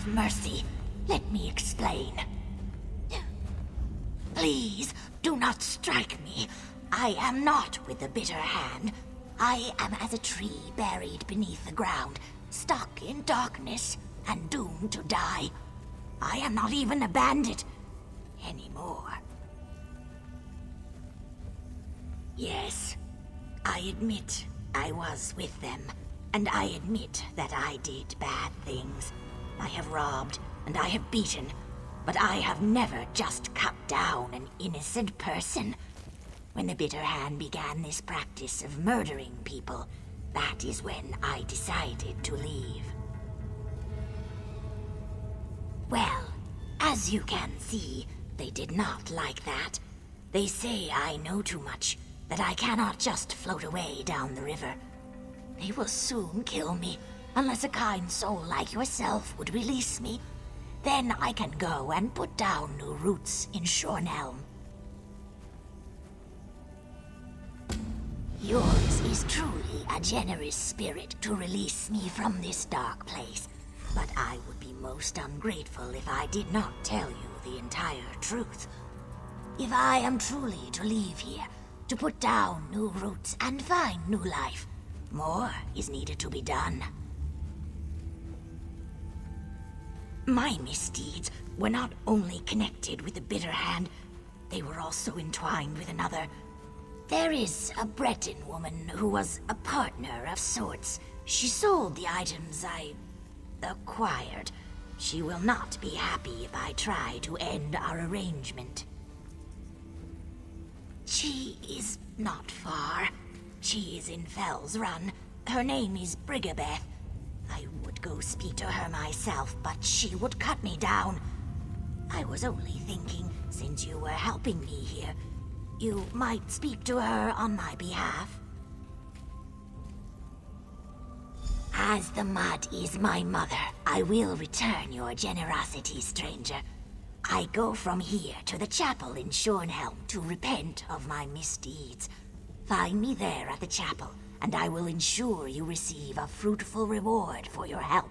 have mercy. Let me explain. Please, do not strike me. I am not with the bitter hand. I am as a tree buried beneath the ground, stuck in darkness and doomed to die. I am not even a bandit anymore. Yes, I admit I was with them, and I admit that I did bad things. I have robbed, and I have beaten, but I have never just cut down an innocent person. When the Bitter Hand began this practice of murdering people, that is when I decided to leave. Well, as you can see, they did not like that. They say I know too much, that I cannot just float away down the river. They will soon kill me, unless a kind soul like yourself would release me. Then I can go and put down new roots in Shornhelm. Yours is truly a generous spirit to release me from this dark place, but I would be most ungrateful if I did not tell you the entire truth. If I am truly to leave here, to put down new roots and find new life, more is needed to be done. My misdeeds were not only connected with the Bitter Hand, they were also entwined with another. There is a Breton woman who was a partner of sorts. She sold the items I acquired. She will not be happy if I try to end our arrangement. She is not far. She is in Fell's Run. Her name is Brigabeth. I would go speak to her myself, but she would cut me down. I was only thinking, since you were helping me here, you might speak to her on my behalf. As the mud is my mother, I will return your generosity, stranger. I go from here to the chapel in Shornhelm to repent of my misdeeds. Find me there at the chapel, and I will ensure you receive a fruitful reward for your help.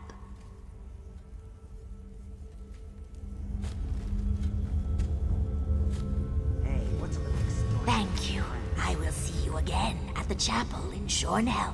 Hey, what's the next story? Thank you. I will see you again at the chapel in Shornhelm.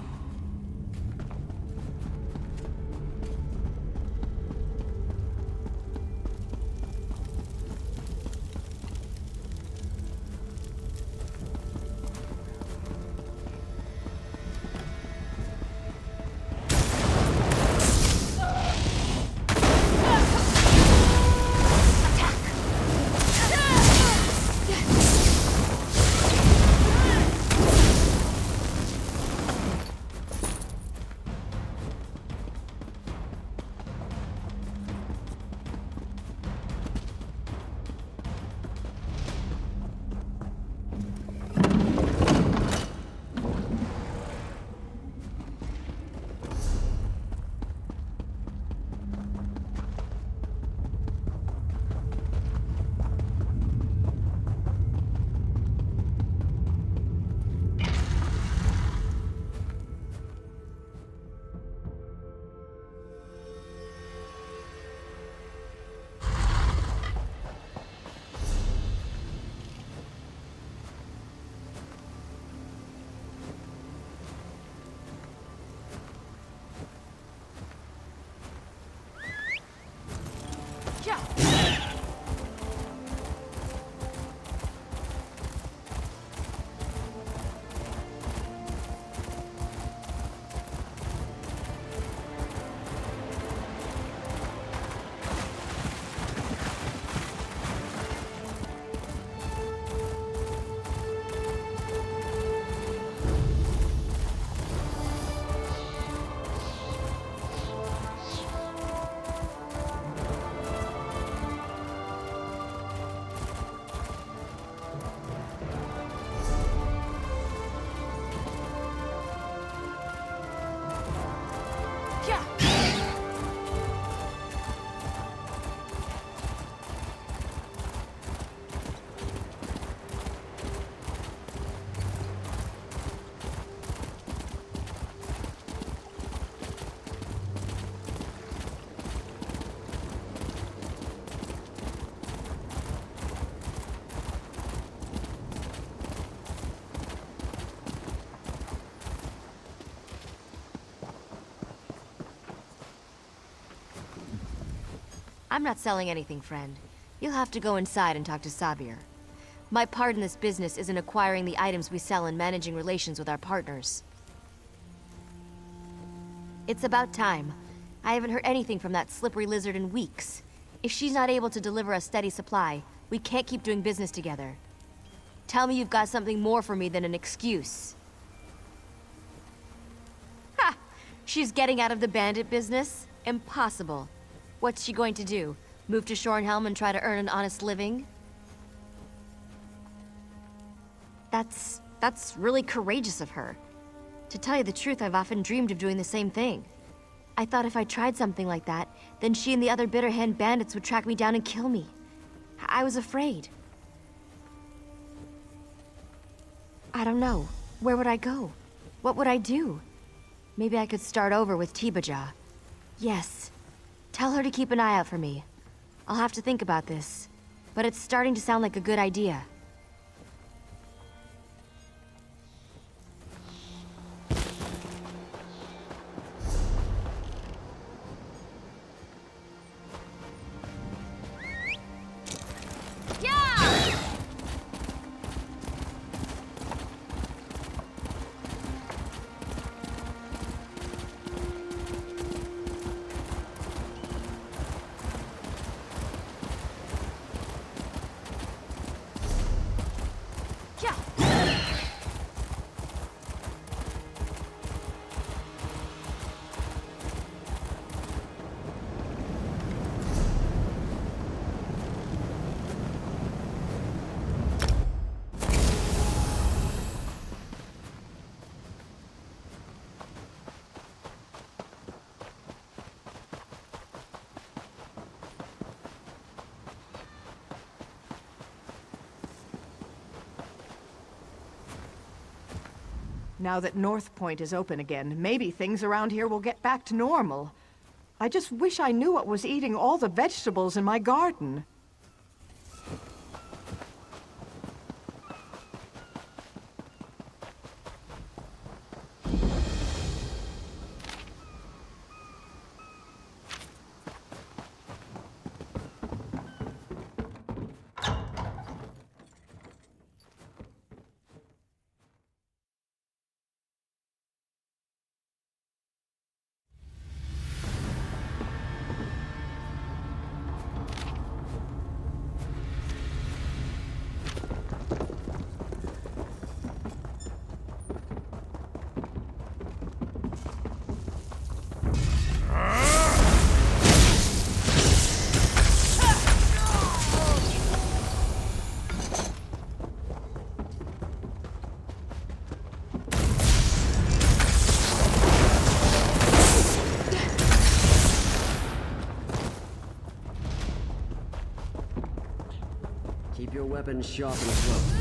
I'm not selling anything, friend. You'll have to go inside and talk to Sabir. My part in this business is in acquiring the items we sell and managing relations with our partners. It's about time. I haven't heard anything from that slippery lizard in weeks. If she's not able to deliver a steady supply, we can't keep doing business together. Tell me you've got something more for me than an excuse. Ha! She's getting out of the bandit business? Impossible. What's she going to do? Move to Shornhelm and try to earn an honest living? That's really courageous of her. To tell you the truth, I've often dreamed of doing the same thing. I thought if I tried something like that, then she and the other Bitterhand bandits would track me down and kill me. I was afraid. I don't know. Where would I go? What would I do? Maybe I could start over with Tibaja. Yes. Tell her to keep an eye out for me. I'll have to think about this, but it's starting to sound like a good idea. Now that North Point is open again, maybe things around here will get back to normal. I just wish I knew what was eating all the vegetables in my garden. Keep your weapons sharp and close.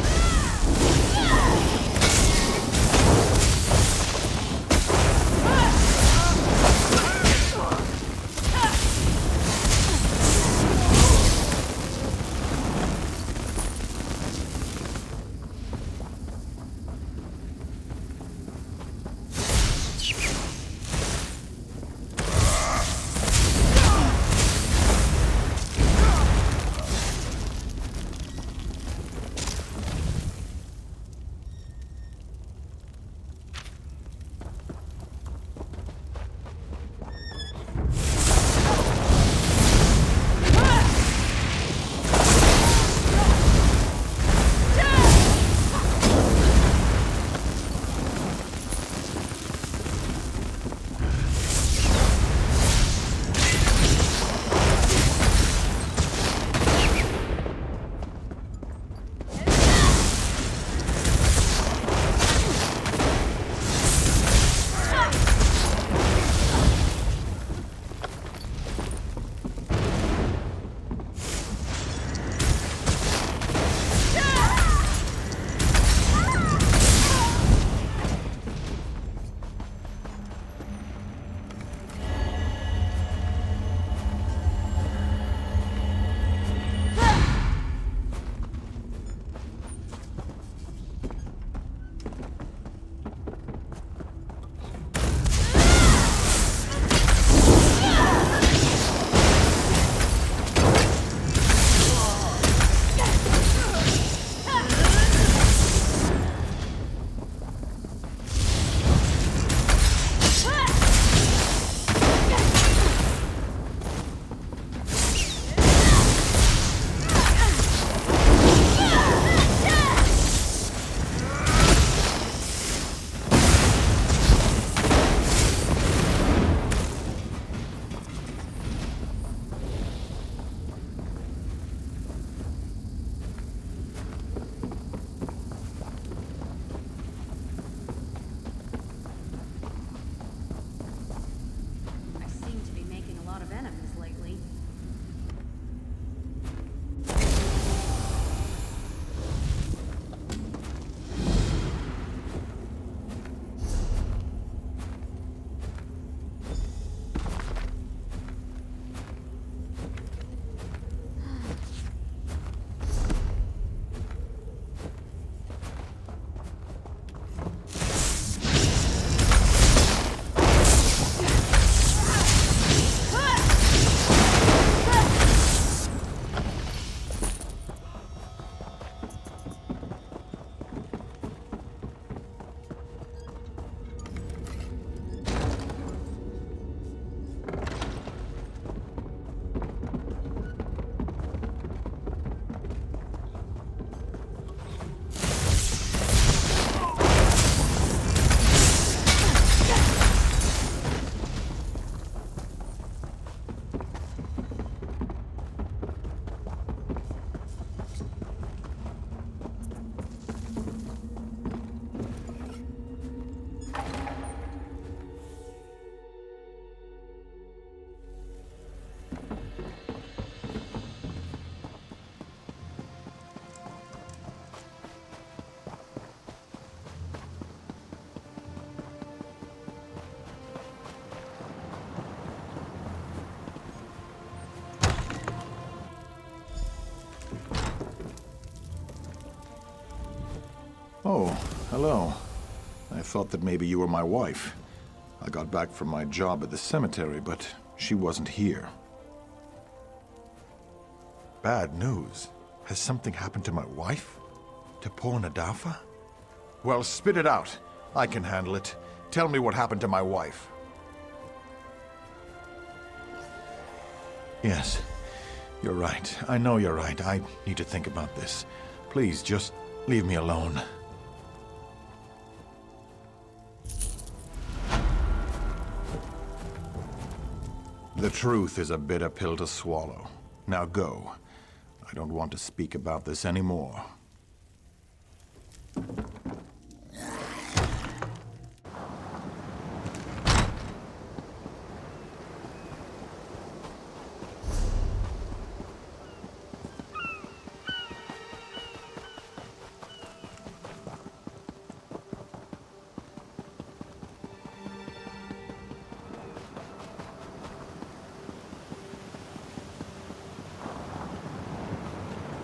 Oh, hello. I thought that maybe you were my wife. I got back from my job at the cemetery, but she wasn't here. Bad news. Has something happened to my wife? To poor Nadafa? Well, spit it out. I can handle it. Tell me what happened to my wife. Yes, you're right. I know you're right. I need to think about this. Please, just leave me alone. The truth is a bitter pill to swallow. Now go. I don't want to speak about this anymore.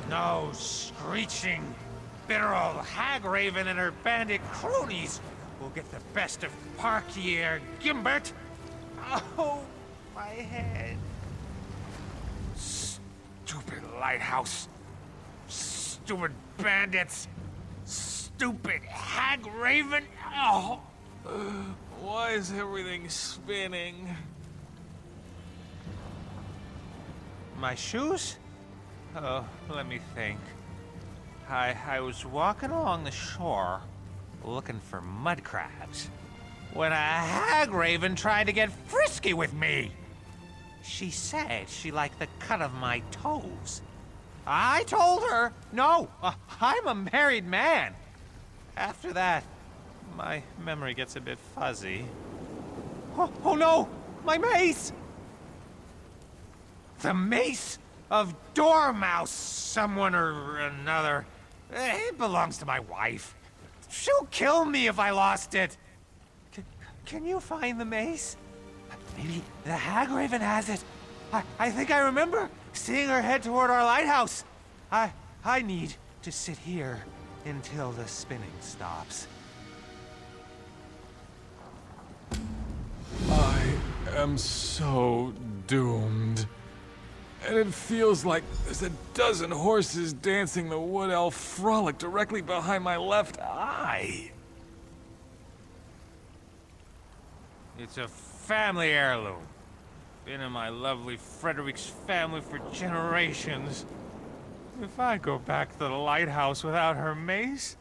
No screeching, bitter old hag raven and her bandit cronies will get the best of Parkier Gimbert. Oh, my head. Stupid lighthouse. Stupid bandits. Stupid hag raven. Oh. Why is everything spinning? My shoes? Oh, let me think. I was walking along the shore, looking for mud crabs, when a hag raven tried to get frisky with me. She said she liked the cut of my toes. I told her, no, I'm a married man. After that, my memory gets a bit fuzzy. Oh no, my mace! The mace of Dormouse, someone or another. It belongs to my wife. She'll kill me if I lost it. Can you find the mace? Maybe the hag raven has it. I think I remember seeing her head toward our lighthouse. I need to sit here until the spinning stops. I am so doomed. And it feels like there's a dozen horses dancing the wood elf frolic directly behind my left eye. It's a family heirloom. Been in my lovely Frederick's family for generations. If I go back to the lighthouse without her mace,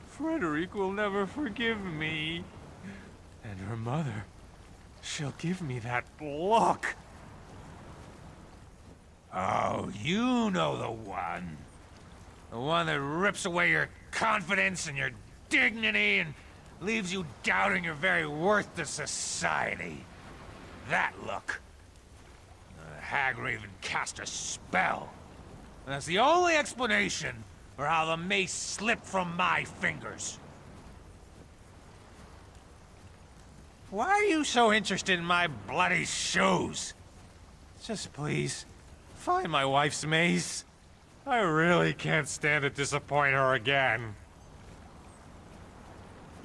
Frederick will never forgive me. And her mother, she'll give me that look. Oh, you know the one. The one that rips away your confidence and your dignity and leaves you doubting your very worth to society. That look. The hag raven cast a spell. And that's the only explanation for how the mace slipped from my fingers. Why are you so interested in my bloody shoes? Just please, find my wife's mace. I really can't stand to disappoint her again.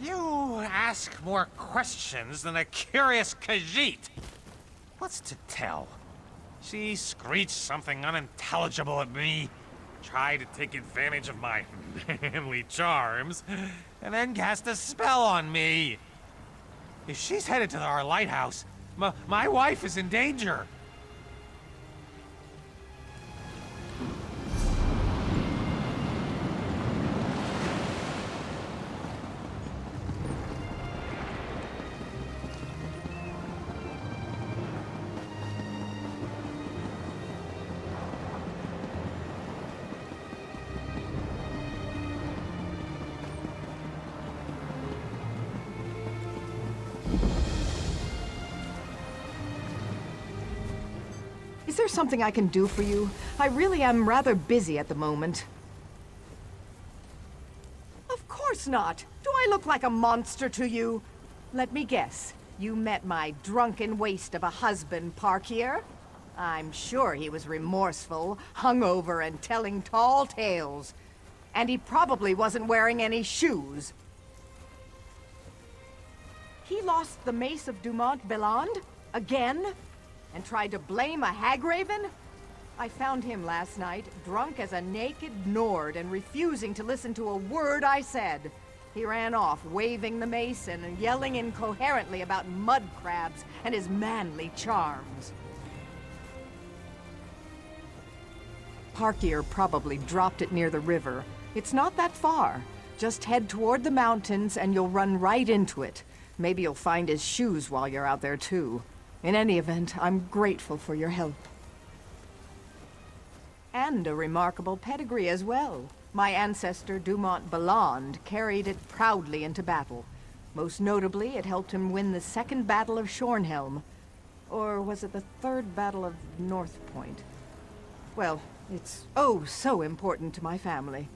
You ask more questions than a curious Khajiit. What's to tell? She screeched something unintelligible at me, tried to take advantage of my manly charms, and then cast a spell on me. If she's headed to our lighthouse, my wife is in danger. Is there something I can do for you? I really am rather busy at the moment. Of course not. Do I look like a monster to you? Let me guess. You met my drunken waste of a husband, Parkier? I'm sure he was remorseful, hungover, and telling tall tales. And he probably wasn't wearing any shoes. He lost the mace of Dumont Belland? Again? And tried to blame a hagraven? I found him last night, drunk as a naked Nord and refusing to listen to a word I said. He ran off, waving the mace and yelling incoherently about mud crabs and his manly charms. Parkier probably dropped it near the river. It's not that far. Just head toward the mountains and you'll run right into it. Maybe you'll find his shoes while you're out there too. In any event, I'm grateful for your help. And a remarkable pedigree as well. My ancestor Dumont Belland carried it proudly into battle. Most notably, it helped him win the Second Battle of Shornhelm. Or was it the Third Battle of North Point? Well, it's oh so important to my family.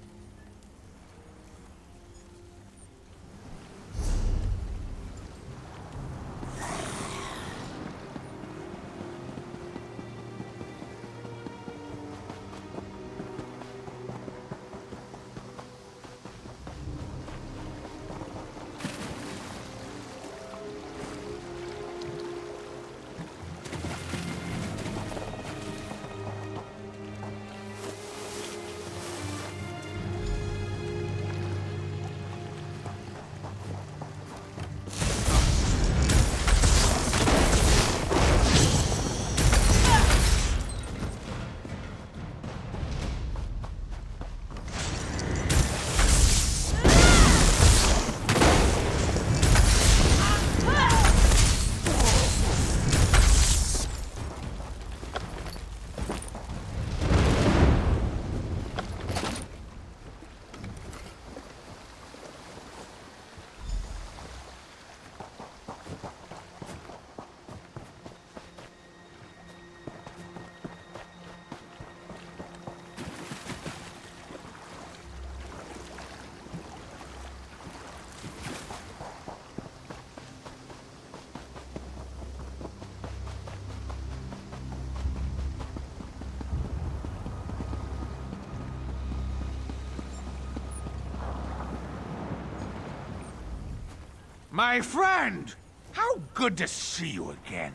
My friend! How good to see you again.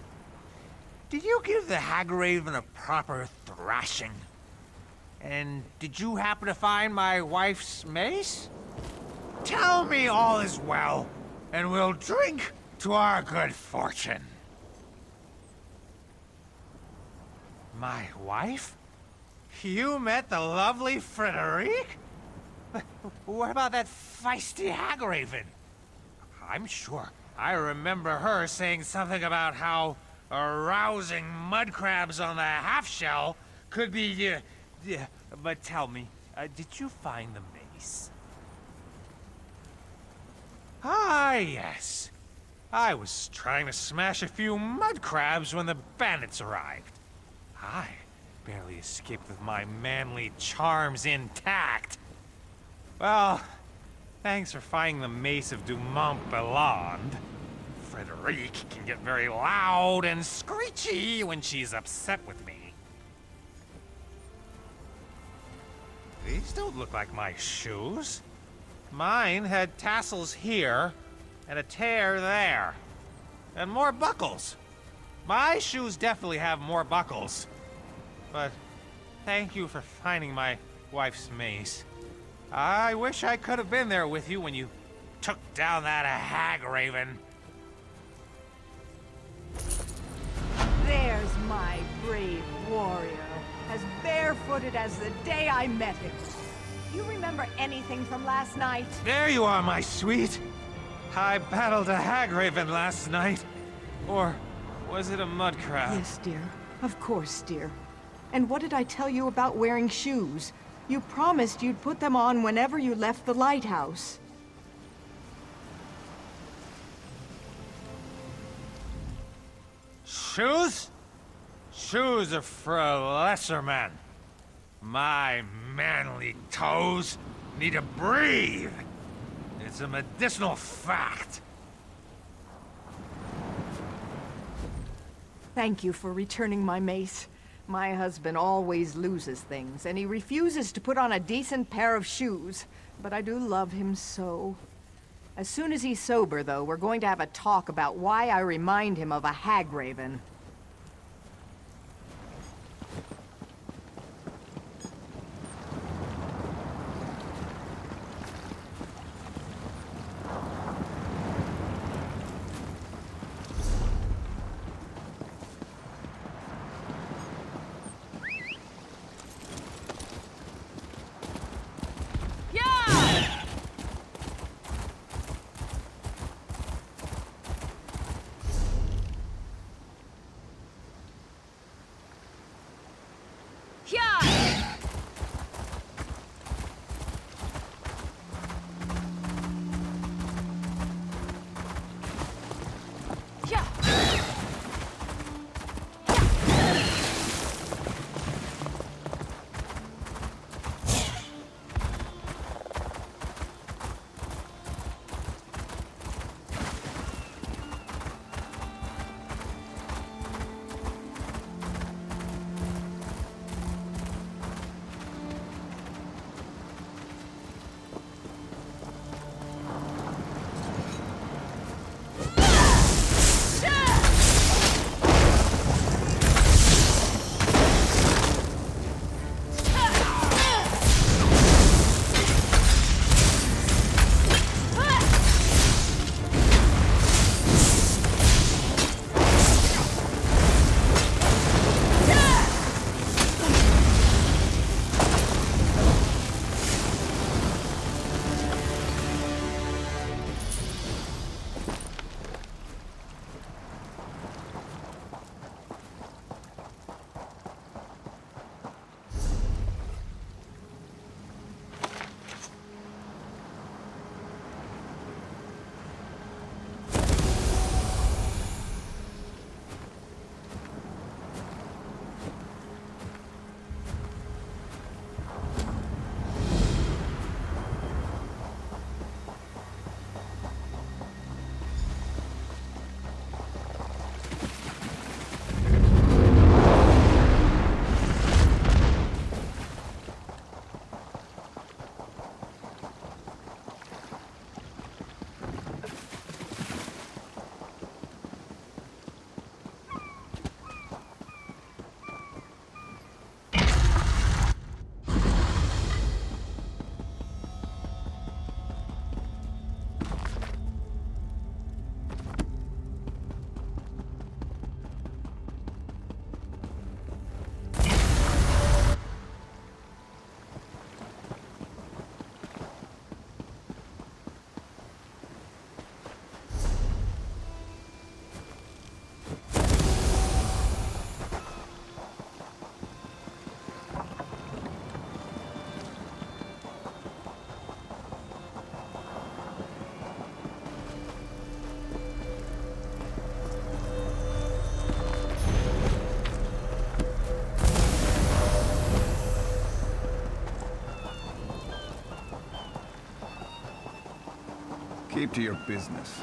Did you give the hagraven a proper thrashing? And did you happen to find my wife's mace? Tell me all is well, and we'll drink to our good fortune. My wife? You met the lovely Frederique? What about that feisty hagraven? I'm sure I remember her saying something about how arousing mud crabs on the half-shell could be, but tell me, did you find the mace? Ah, yes. I was trying to smash a few mud crabs when the bandits arrived. I barely escaped with my manly charms intact. Well, thanks for finding the mace of Dumont Belland. Frederique can get very loud and screechy when she's upset with me. These don't look like my shoes. Mine had tassels here, and a tear there, and more buckles. My shoes definitely have more buckles. But thank you for finding my wife's mace. I wish I could have been there with you when you took down that hagraven. There's my brave warrior, as barefooted as the day I met him. You remember anything from last night? There you are, my sweet. I battled a hagraven last night. Or was it a mud crab? Yes, dear. Of course, dear. And what did I tell you about wearing shoes? You promised you'd put them on whenever you left the lighthouse. Shoes? Shoes are for a lesser man. My manly toes need to breathe. It's a medicinal fact. Thank you for returning my mace. My husband always loses things, and he refuses to put on a decent pair of shoes. But I do love him so. As soon as he's sober, though, we're going to have a talk about why I remind him of a hagraven. Keep to your business.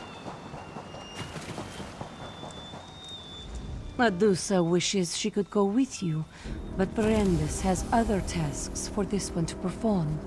Medusa wishes she could go with you, but Brandis has other tasks for this one to perform.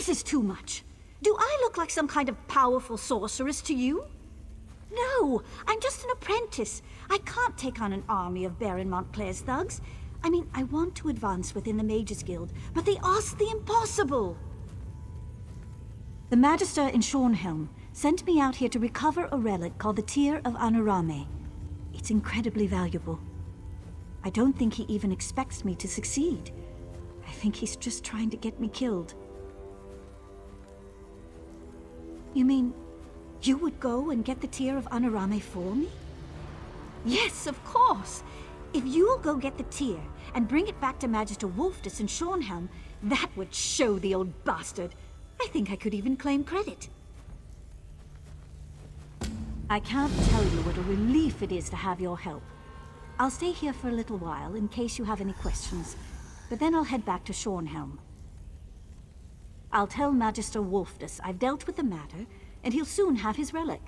This is too much. Do I look like some kind of powerful sorceress to you? No, I'm just an apprentice. I can't take on an army of Baron Montclair's thugs. I mean, I want to advance within the Mages Guild, but they ask the impossible. The Magister in Shornhelm sent me out here to recover a relic called the Tear of Anurame. It's incredibly valuable. I don't think he even expects me to succeed. I think he's just trying to get me killed. You mean, you would go and get the Tear of Anurame for me? Yes, of course. If you'll go get the tear and bring it back to Magister Wolfdus in Schornhelm, that would show the old bastard. I think I could even claim credit. I can't tell you what a relief it is to have your help. I'll stay here for a little while in case you have any questions, but then I'll head back to Schornhelm. I'll tell Magister Wolfdus I've dealt with the matter, and he'll soon have his relic.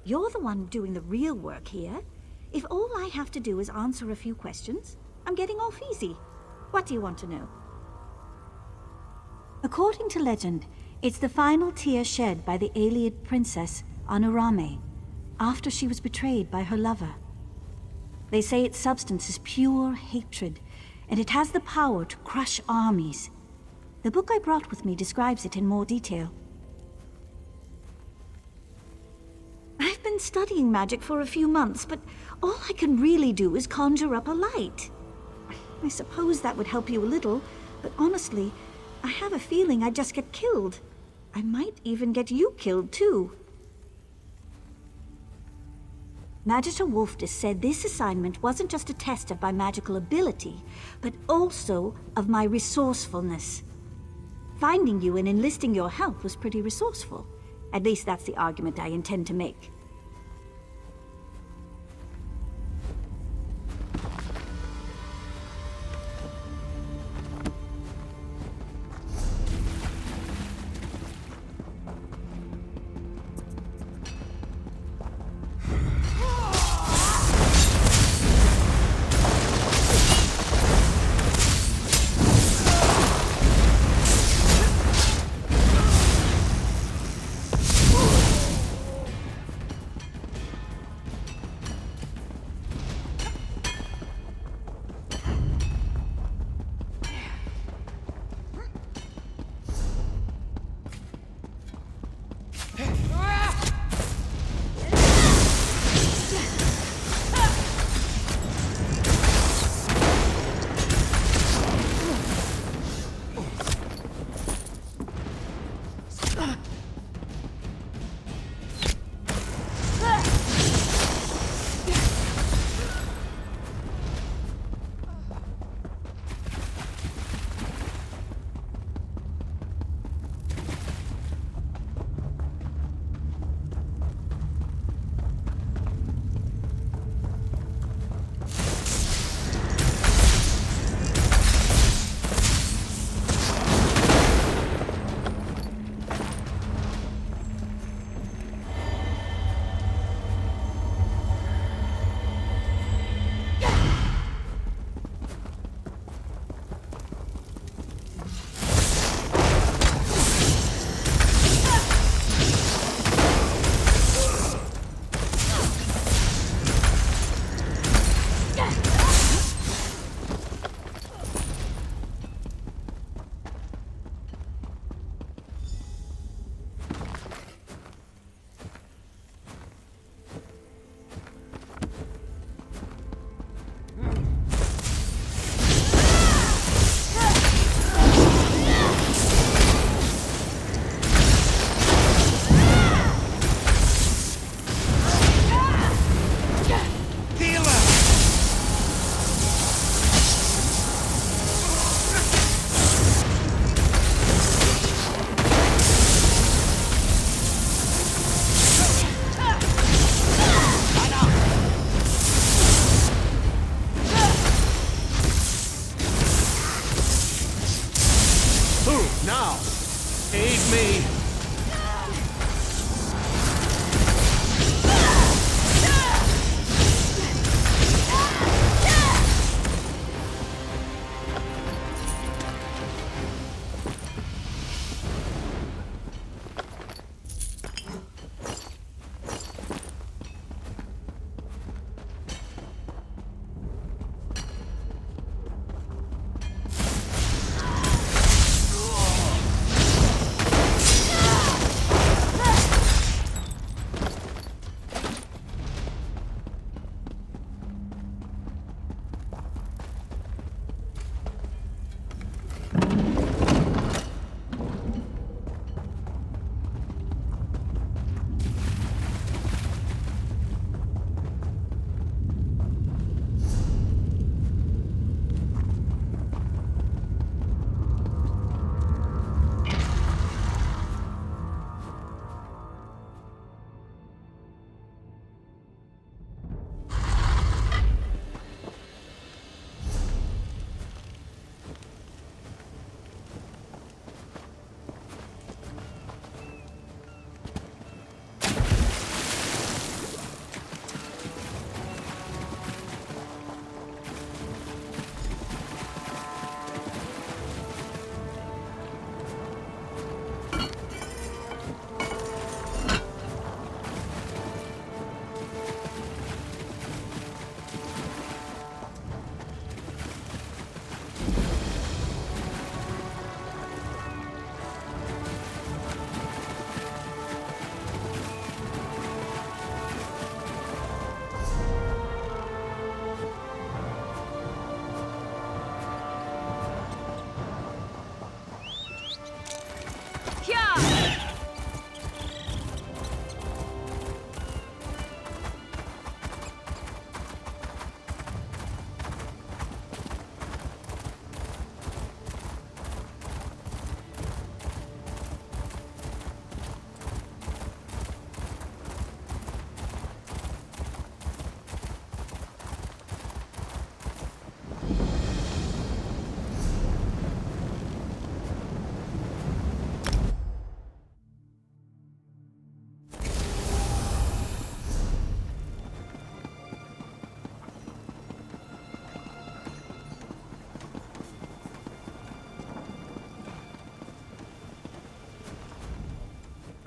You're the one doing the real work here. If all I have to do is answer a few questions, I'm getting off easy. What do you want to know? According to legend, it's the final tear shed by the Aeolid princess Anurame after she was betrayed by her lover. They say its substance is pure hatred, and it has the power to crush armies. The book I brought with me describes it in more detail. I've been studying magic for a few months, but all I can really do is conjure up a light. I suppose that would help you a little, but honestly, I have a feeling I'd just get killed. I might even get you killed, too. Magister Wolfdus said this assignment wasn't just a test of my magical ability, but also of my resourcefulness. Finding you and enlisting your help was pretty resourceful. At least that's the argument I intend to make.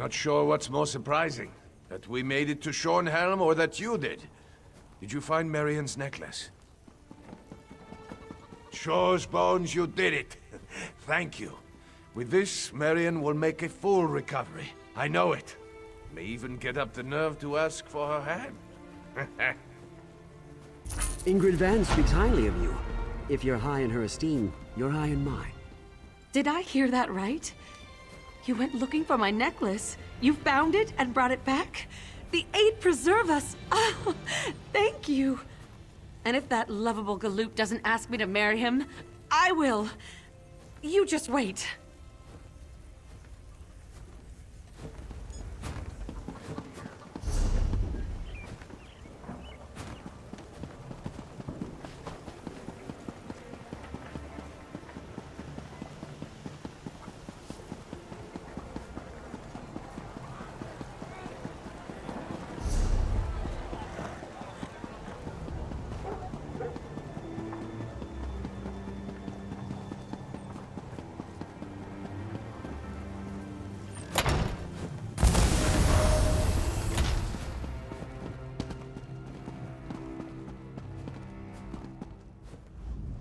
Not sure what's more surprising, that we made it to Shornhelm or that you did. Did you find Marion's necklace? Shore's bones, you did it. Thank you. With this, Marion will make a full recovery. I know it. May even get up the nerve to ask for her hand. Ingrid Van speaks highly of you. If you're high in her esteem, you're high in mine. Did I hear that right? You went looking for my necklace. You found it and brought it back? The Eight preserve us! Oh, thank you! And if that lovable galoot doesn't ask me to marry him, I will! You just wait.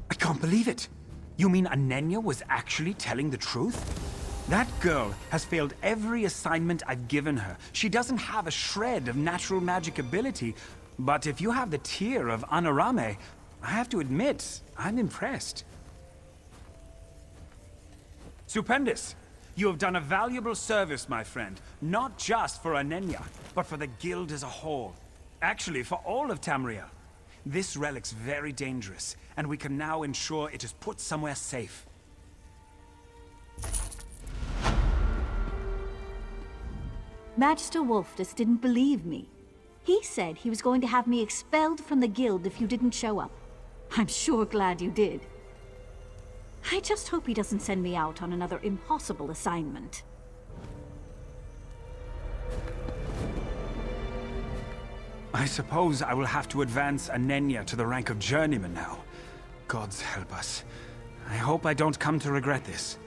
I can't believe it. You mean Anenya was actually telling the truth? That girl has failed every assignment I've given her. She doesn't have a shred of natural magic ability. But if you have the tear of Anarame, I have to admit, I'm impressed. Stupendous! You have done a valuable service, my friend. Not just for Anenya, but for the guild as a whole. Actually, for all of Tamriel. This relic's very dangerous, and we can now ensure it is put somewhere safe. Magister Wolftus didn't believe me. He said he was going to have me expelled from the guild if you didn't show up. I'm sure glad you did. I just hope he doesn't send me out on another impossible assignment. I suppose I will have to advance Anenya to the rank of journeyman now. Gods help us. I hope I don't come to regret this.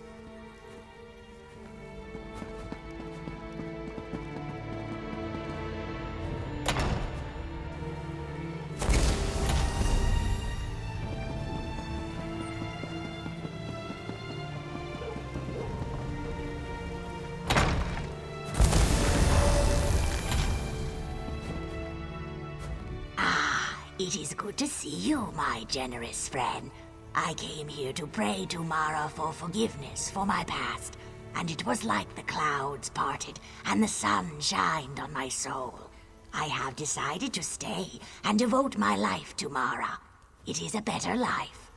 It is good to see you, my generous friend. I came here to pray to Mara for forgiveness for my past, and it was like the clouds parted and the sun shined on my soul. I have decided to stay and devote my life to Mara. It is a better life.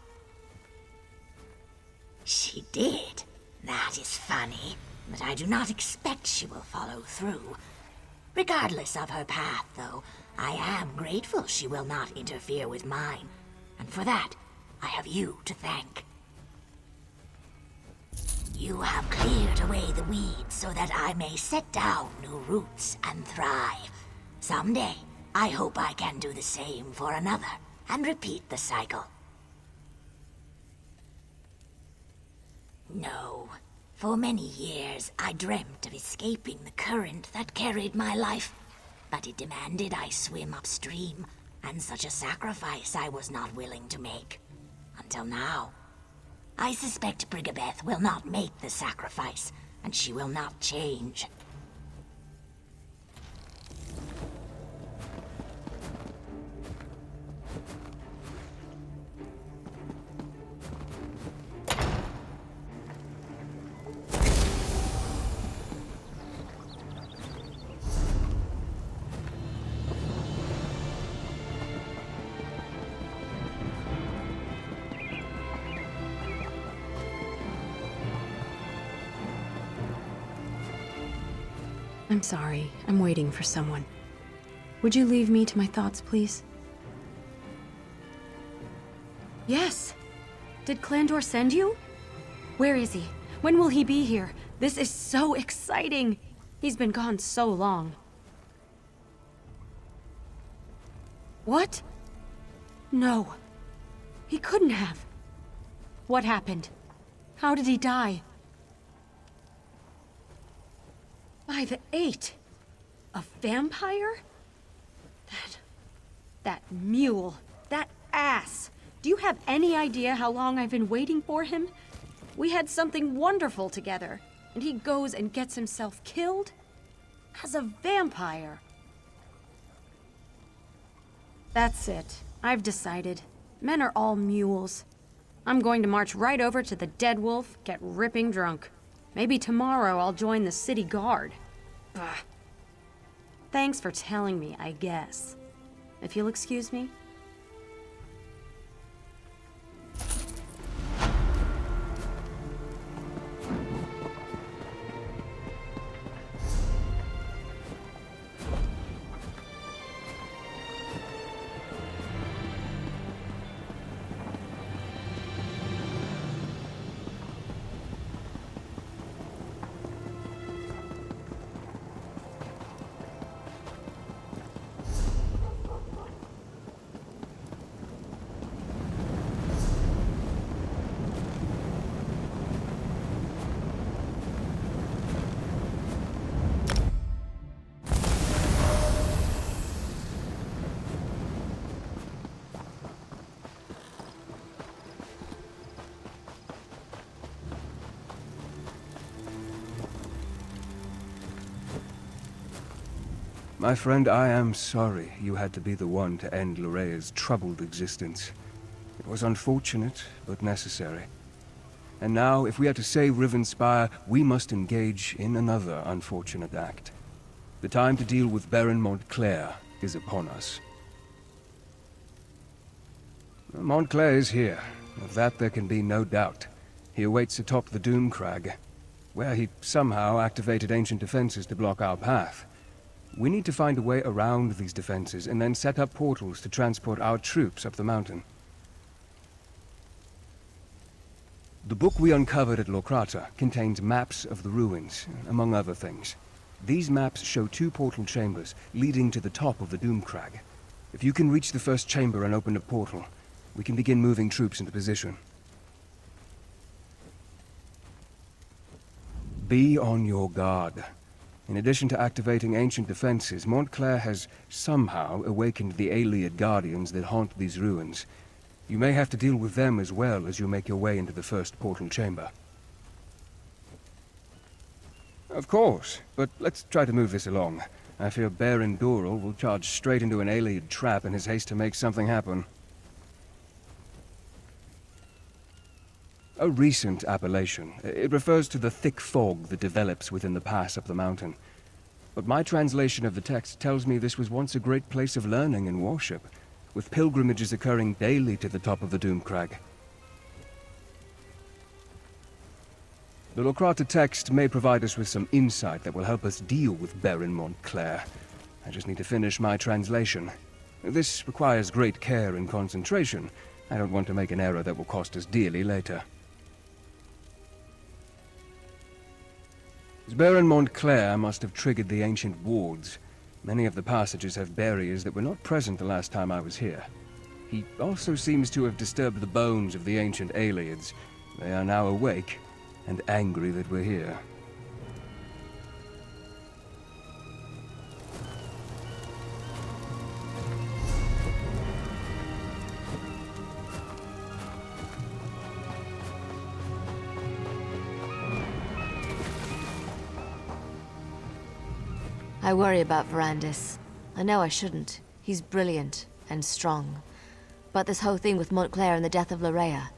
She did. That is funny, but I do not expect she will follow through. Regardless of her path, though, I am grateful she will not interfere with mine, and for that, I have you to thank. You have cleared away the weeds so that I may set down new roots and thrive. Someday, I hope I can do the same for another and repeat the cycle. No. For many years, I dreamt of escaping the current that carried my life, but it demanded I swim upstream, and such a sacrifice I was not willing to make. Until now. I suspect Brigabeth will not make the sacrifice, and she will not change. I'm sorry. I'm waiting for someone. Would you leave me to my thoughts, please? Yes! Did Clandor send you? Where is he? When will he be here? This is so exciting! He's been gone so long. What? No. He couldn't have. What happened? How did he die? By the 8. A vampire? That mule. That ass. Do you have any idea how long I've been waiting for him? We had something wonderful together, and he goes and gets himself killed? As a vampire. That's it. I've decided. Men are all mules. I'm going to march right over to the Dead Wolf, get ripping drunk. Maybe tomorrow I'll join the city guard. Ugh. Thanks for telling me, I guess. If you'll excuse me. My friend, I am sorry you had to be the one to end Lorea's troubled existence. It was unfortunate, but necessary. And now, if we are to save Rivenspire, we must engage in another unfortunate act. The time to deal with Baron Montclair is upon us. Montclair is here. Of that there can be no doubt. He awaits atop the Doomcrag, where he somehow activated ancient defenses to block our path. We need to find a way around these defenses and then set up portals to transport our troops up the mountain. The book we uncovered at Locrata contains maps of the ruins, among other things. These maps show 2 portal chambers leading to the top of the Doomcrag. If you can reach the first chamber and open a portal, we can begin moving troops into position. Be on your guard. In addition to activating ancient defenses, Montclair has somehow awakened the Ayleid guardians that haunt these ruins. You may have to deal with them as well as you make your way into the first portal chamber. Of course, but let's try to move this along. I fear Baron Doral will charge straight into an Ayleid trap in his haste to make something happen. A recent appellation. It refers to the thick fog that develops within the pass up the mountain. But my translation of the text tells me this was once a great place of learning and worship, with pilgrimages occurring daily to the top of the Doomcrag. The Locrata text may provide us with some insight that will help us deal with Baron Montclair. I just need to finish my translation. This requires great care and concentration. I don't want to make an error that will cost us dearly later. Baron Montclair must have triggered the ancient wards. Many of the passages have barriers that were not present the last time I was here. He also seems to have disturbed the bones of the ancient Ayleids. They are now awake and angry that we're here. I worry about Verandis. I know I shouldn't. He's brilliant and strong. But this whole thing with Montclair and the death of Lorea,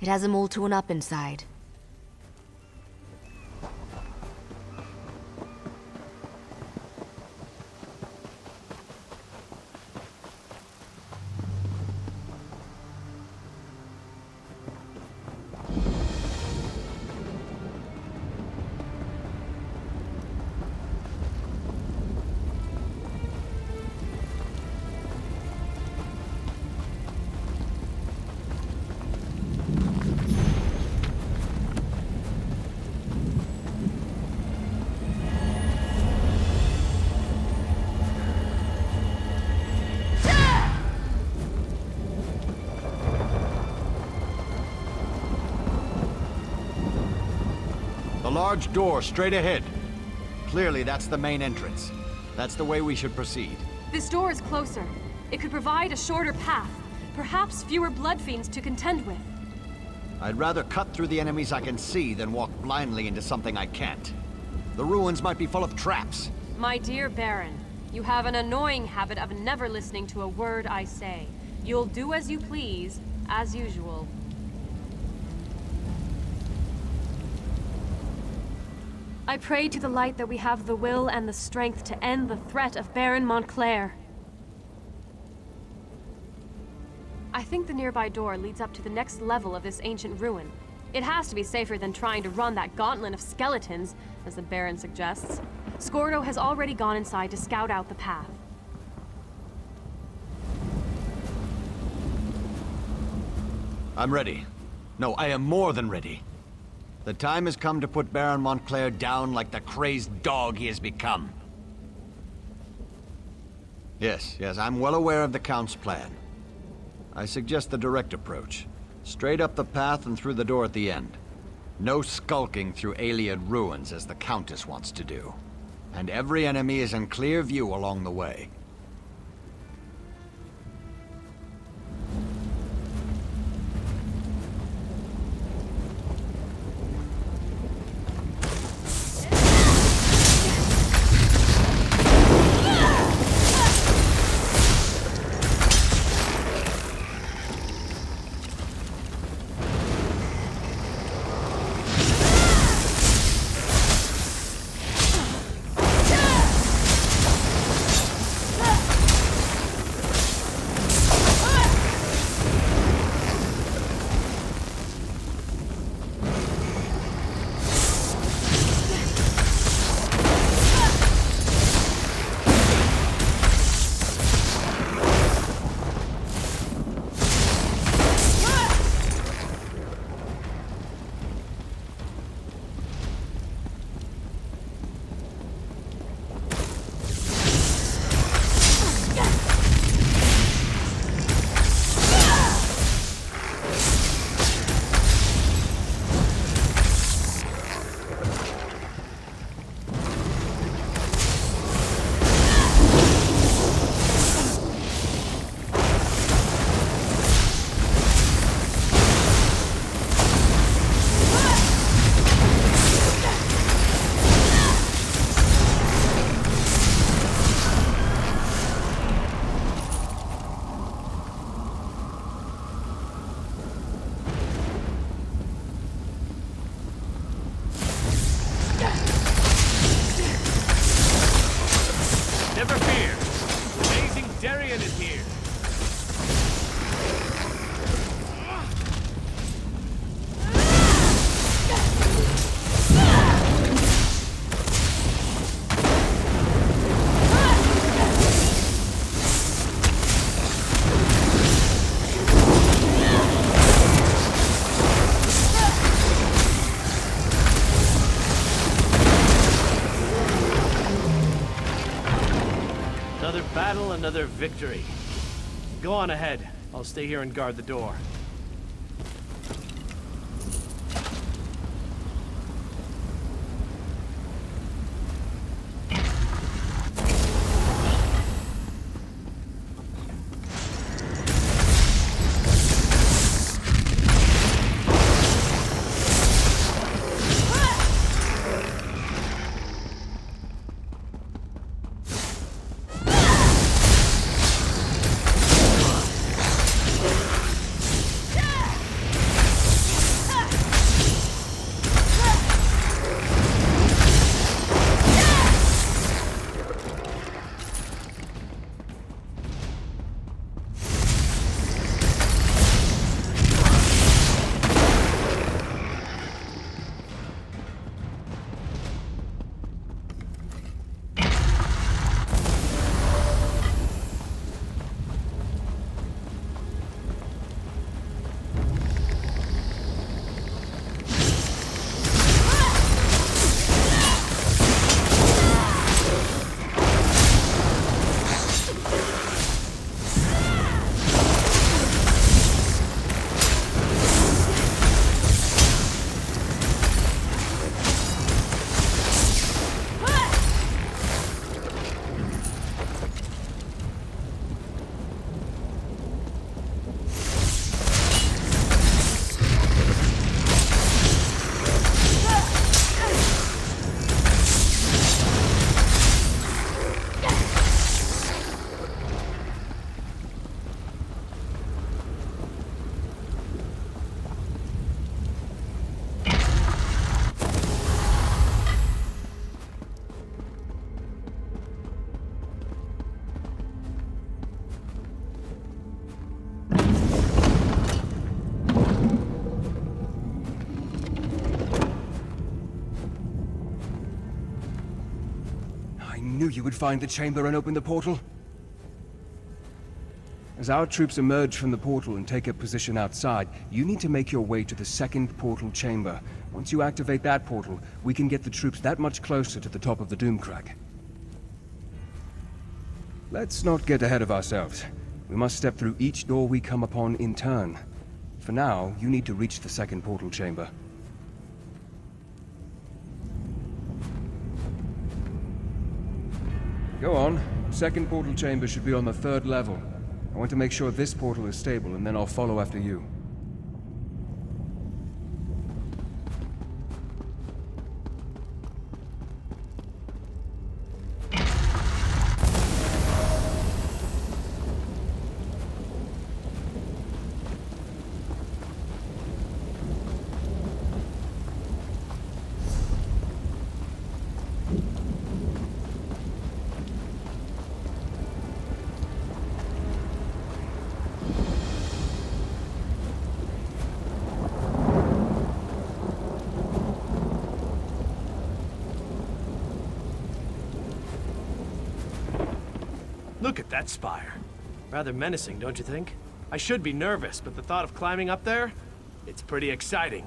it has him all torn up inside. The large door straight ahead. Clearly, that's the main entrance. That's the way we should proceed. This door is closer. It could provide a shorter path. Perhaps fewer blood fiends to contend with. I'd rather cut through the enemies I can see than walk blindly into something I can't. The ruins might be full of traps. My dear Baron, you have an annoying habit of never listening to a word I say. You'll do as you please, as usual. I pray to the light that we have the will and the strength to end the threat of Baron Montclair. I think the nearby door leads up to the next level of this ancient ruin. It has to be safer than trying to run that gauntlet of skeletons, as the Baron suggests. Scordo has already gone inside to scout out the path. I'm ready. No, I am more than ready. The time has come to put Baron Montclair down like the crazed dog he has become. Yes, I'm well aware of the Count's plan. I suggest the direct approach. Straight up the path and through the door at the end. No skulking through alien ruins as the Countess wants to do. And every enemy is in clear view along the way. Another victory. Go on ahead. I'll stay here and guard the door. would find the chamber and open the portal? As our troops emerge from the portal and take a position outside, you need to make your way to the second portal chamber. Once you activate that portal, we can get the troops that much closer to the top of the Doomcrag. Let's not get ahead of ourselves. We must step through each door we come upon in turn. For now, you need to reach the second portal chamber. Go on. Second portal chamber should be on the 3rd level. I want to make sure this portal is stable, and then I'll follow after you. Look at that spire. Rather menacing, don't you think? I should be nervous, but the thought of climbing up there, it's pretty exciting.